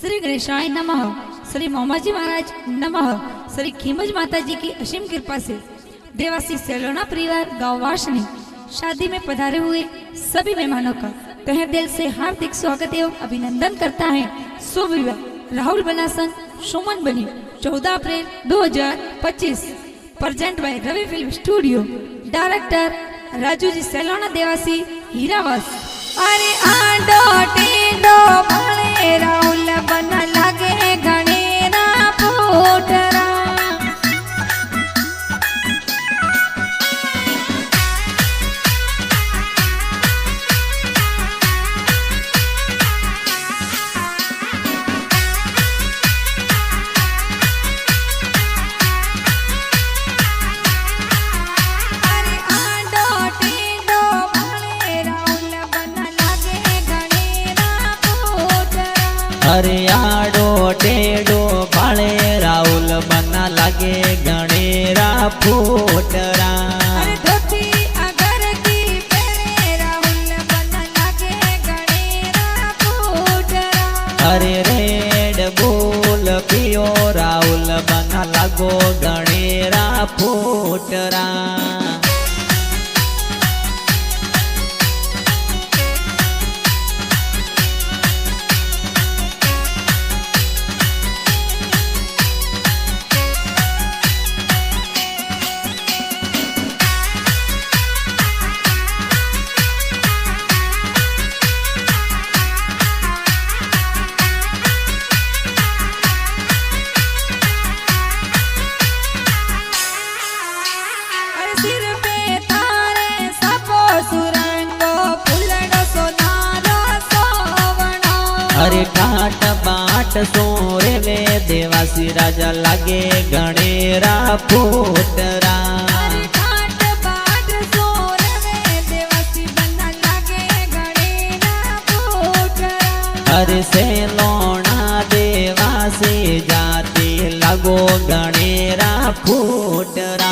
श्री गणेशाय नमः। श्री मोमाजी महाराज नमः। श्री खीमज माता जी की असीम कृपा से देवासी सेलोना परिवार गाँव वासनी शादी में पधारे हुए सभी मेहमानों का तहे दिल से हार्दिक स्वागत एवं अभिनंदन करता है। शुभ विवाह राहुल बनासन सुमन बनी 14 April 2025। Present by Ravi film studio. Director Raju ji Selona Devasi Hirawas. अरे आडो टेडो भले राहुल बना लागे गणेरा पोटरा। अरे आडो टेडो बाळे राहुल बना लागे गणेरा फूटरा। अरे धोती अगर की पहने राहुल बना लागे गणेरा फूटरा। अरे रेड बुल पियो राहुल बना लागो गणेरा फूटरा। अरे ठाट बाट सोरे वे देवासी राजा लागे गणेरा फूटरा। अरे ठाट बाट सोरे वे देवासी बना लागे गणेरा फूटरा। अरे सेलोना देवासी जाती लागो गणेरा फूटरा।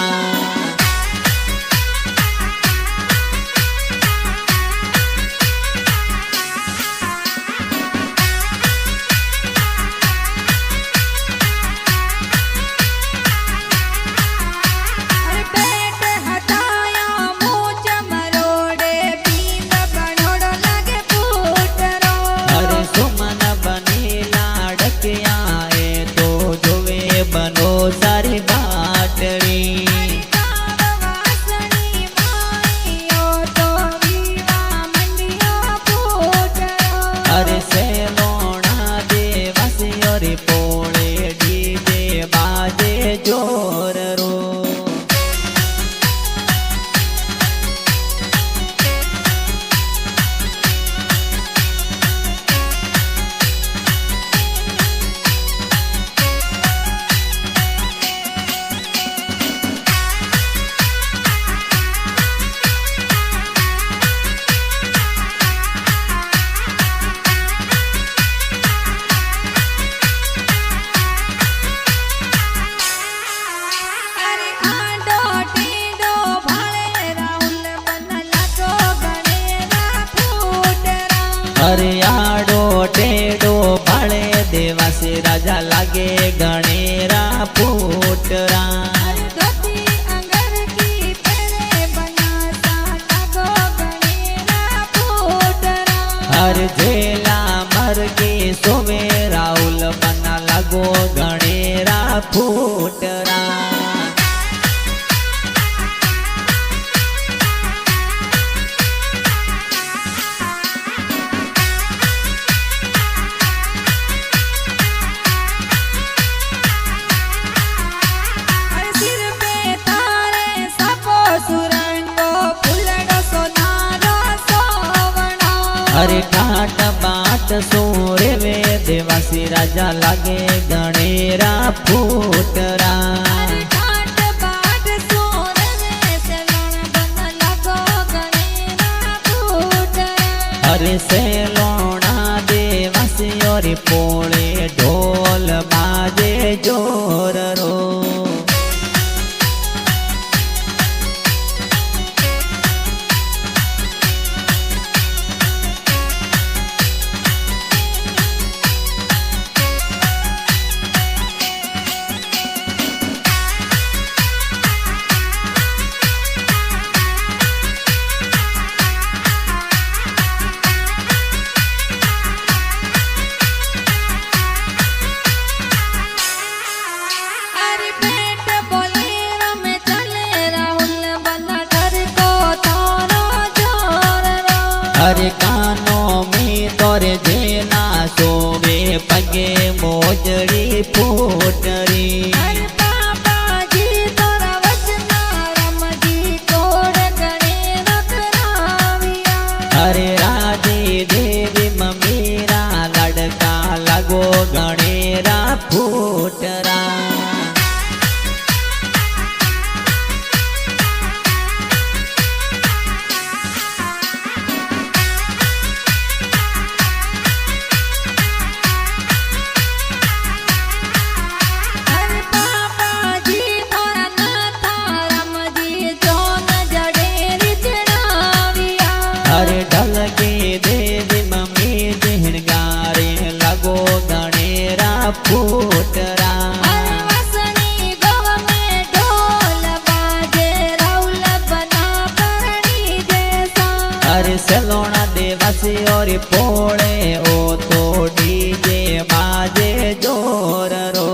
सारी बाटड़ी अरे सेलोना देवासी और पोले डीजे बाजे जोर रो। अरे आडो टेडो बाळे देवासी राजा लागे गणेरा फूटरा। धोती अंगर की पहने बनाता लागो गणेरा फूटरा। अरे झेला मरगे सोवे राहुल बना लागो गणेरा फूटरा। अरे ठाट बाट सोरे वे देवासी राजा लागे गणेरा फूटरा। अरे ठाट बाट सोरे वे सेलोना बना लागो गणेरा फूटरा। अरे सेलोना देवासी और पोले ढोल बाजे जोर रो। अरे कानो में तोरे जेना सोवे पगे मोजड़ी फूटरी अरे बाबाजी तोरा वचना रमजी कोड गणे रखराविया अरे राधे देवी ममीरा लड़का लगो गणेरा फूटरा अरे बाबाजी तोरा नाथा रमजी जोन जड़ेरी चढ़ाविया अरे ढल के देवी मम्मी जिहनगारे लगो गणेरा फूटरा अरे वसनी गव में ढोल बाजे राउल बना परणी जैसा अरे सलोना देवासी और पोड़े ओ तो डीजे बाजे जोर रो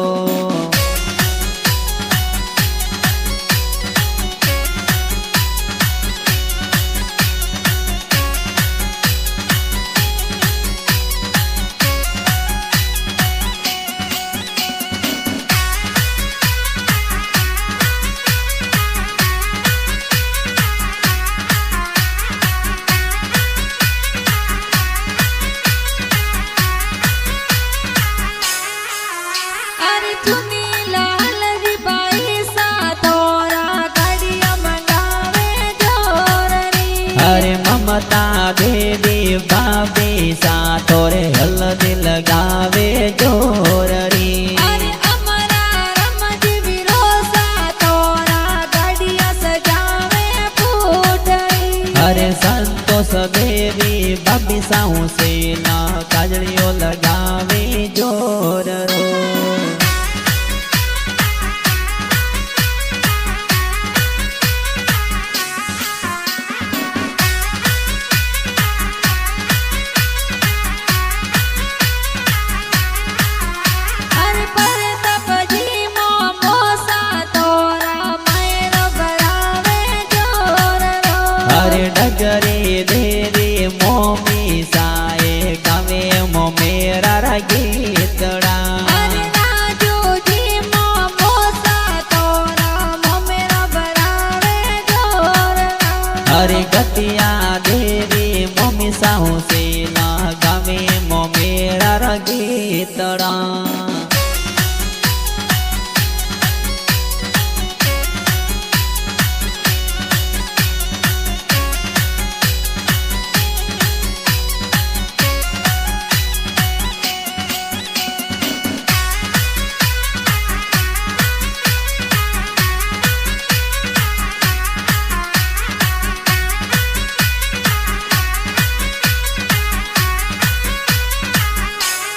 अरे चुनी लाल री बाई सा तोरा गड़िया मंगावे जोररी अरे ममता देवी बाबी सा तोरे हल्दी लगावे जोररी अरे अमरा रमजी विरोसा तोरा गड़िया सजावे फूटरी अरे संतोष देवी बाबी साहू से ना काजड़ियों लगावे जोर रो अरे परतप जी मोमोसा तोरा मैर बरावे जोररो अरे डगरे देवी मोमी साए गावे मोमेरा गीतड़ा अरे राजू जी मोमोसा तोरा ममेरा बरावे जोररो अरे गतिया देवी मोमी साहू से ना गावे मोमेरा गीतड़ा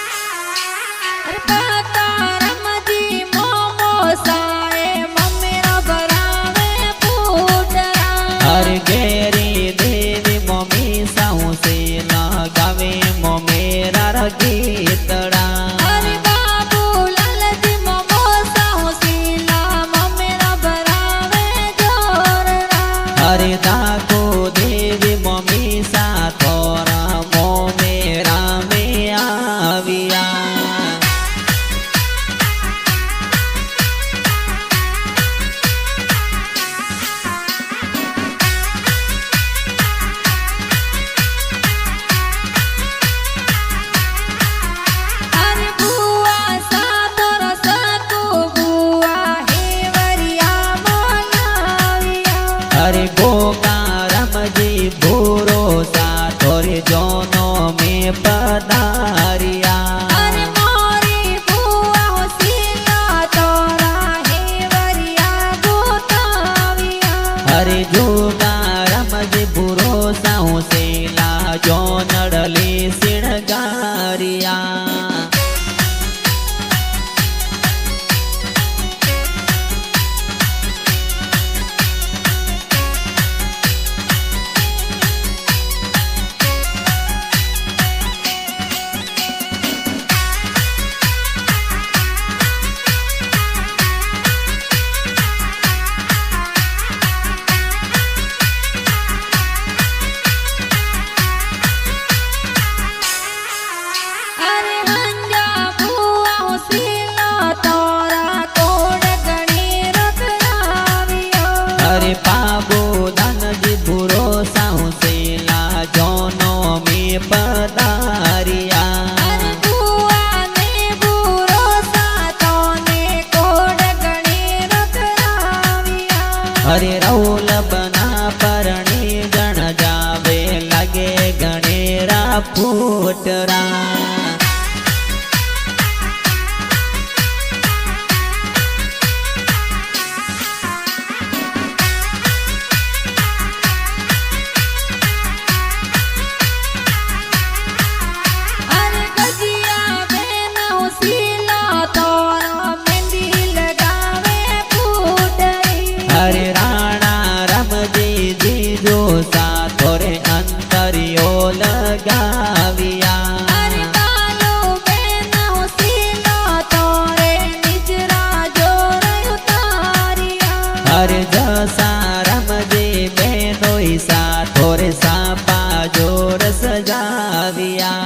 अरे पाता रमजी मोमोसा ममेरा बरावे फूटरा अरे गेरी देवी मोमी साहू से ना गावे मोमेरा गीतड़ा अरे बाबू लाल जी मोमोसा हुसीला ममेरा बरावे जोररा अरे ताको देवी मोमी सा तोरा मोमेरा में आविया अरे बुआ सा तोरा साकू बुआ हे वरिया मोलाविया अरे गोकारम जी भूरो सा तोरे जोनो में पधारिया अरे કોટરા. અરે ગજિયા બેન હોસીલા તોરા મહેંદી લગાવે ફૂટઈ. હરે રાણા રમજી જીજો સાથો રે અંતરિયો લગાવ્યા. અરે બાલો બેન હોસીલા તોરે નિજરા જોર ઉતારિયા. હરે જસા રમજી બેનોઈ સાથો રે સાપા જોર સજાવ્યા.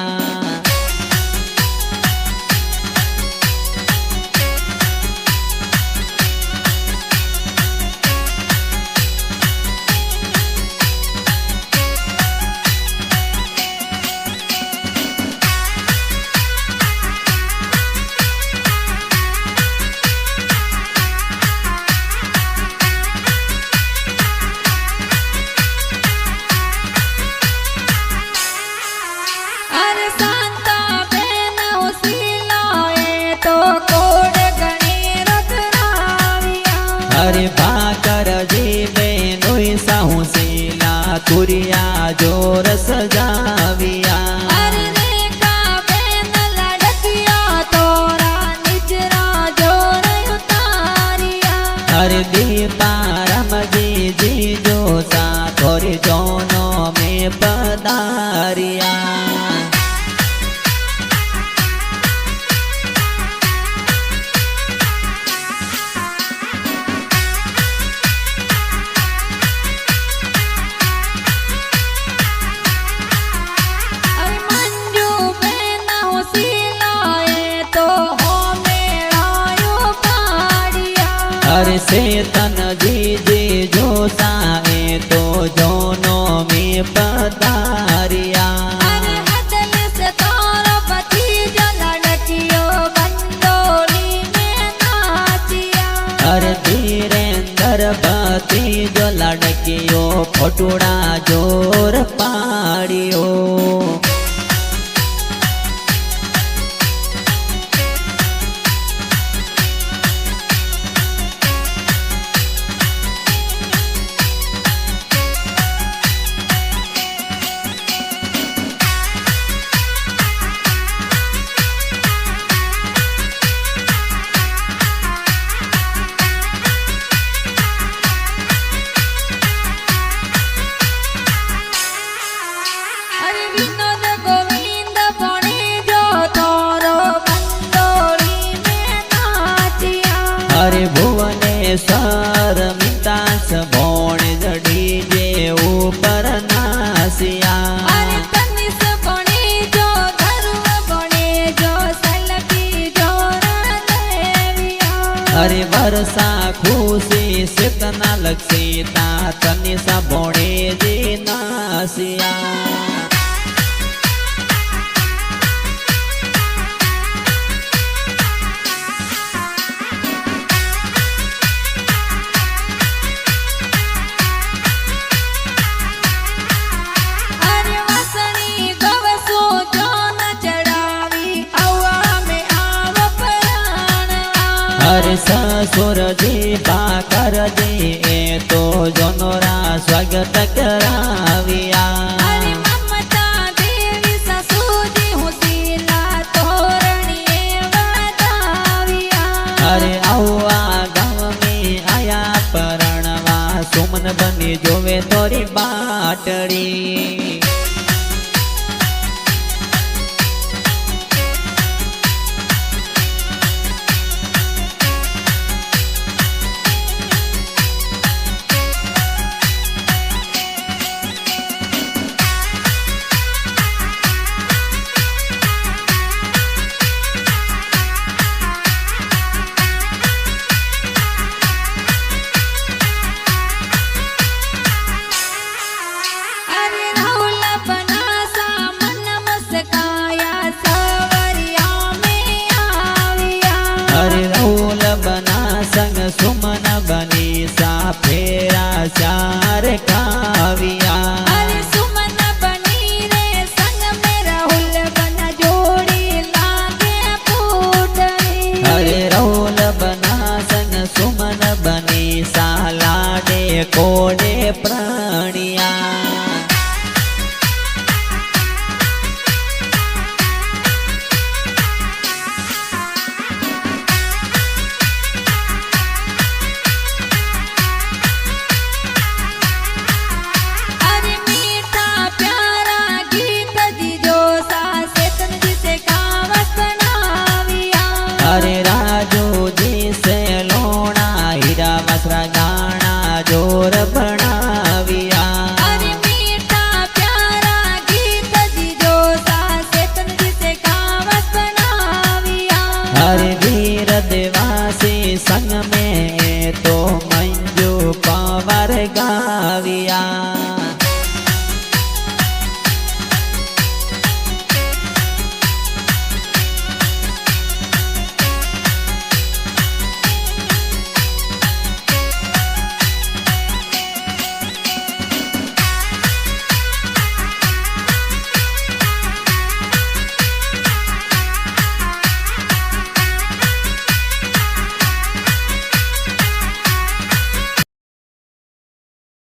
અરે શાંતા બેન હોસીલા એ તો કોડ ગણી રખડાવ્યા. હરે ભાકરજી બેનોઈ સાહુ શીલા તુરિયા જોર સજાવ્યા. અરે રેખા બેન લડકિયા તોરા નિજરા જોર ઉતારિયા. હરે દીપા રમજી જીજો સાથો રે જોનો મેં પધાર્યા. અરે મંજુ બેન હોસીલા એ તો હોમેળાયો પાડ્યા. હરે શેતનજી જીજો સાએ તો જોનો મેં પધાર્યા. અરે હદલ સે તારો ભતીજો લડકિયો બંડોળી મેં નાચિયા. હરે ધીરેન્દર ભતીજો લડકીઓ ફોટુડા જોર પાડ્યો. અરે વિનોદ ગોવિંદ ભણીજો તોરો બંડોળી મેં નાચિયા. હરે ભુવનેશ્વર મિતાસ ભોણ જડી જે ઉપર નાસિયા. અરે તનિષ ભણીજો ધર્મ ભણીજો સલકી જોર દેવિયા. હરે વરસા ખુશી સિતના લક્ષિતા તનિષા ભોણે જે નાસિયા. અરે વાસણી ગવસો જોન ચડાવી આવા મે આવ પરાણવા. હરે સસુરજી ભાકરજી એ તો જોનોરા સ્વાગત કરાવ્યા. અરે મમતા દેવી સસુજી હોસીલા તોરણીએ વધાવ્યા. અરે આવા ગામ મેં આયા પરણવા સુમન બની જોવે તોરી બાટડી. अरे वीर देवासी संग में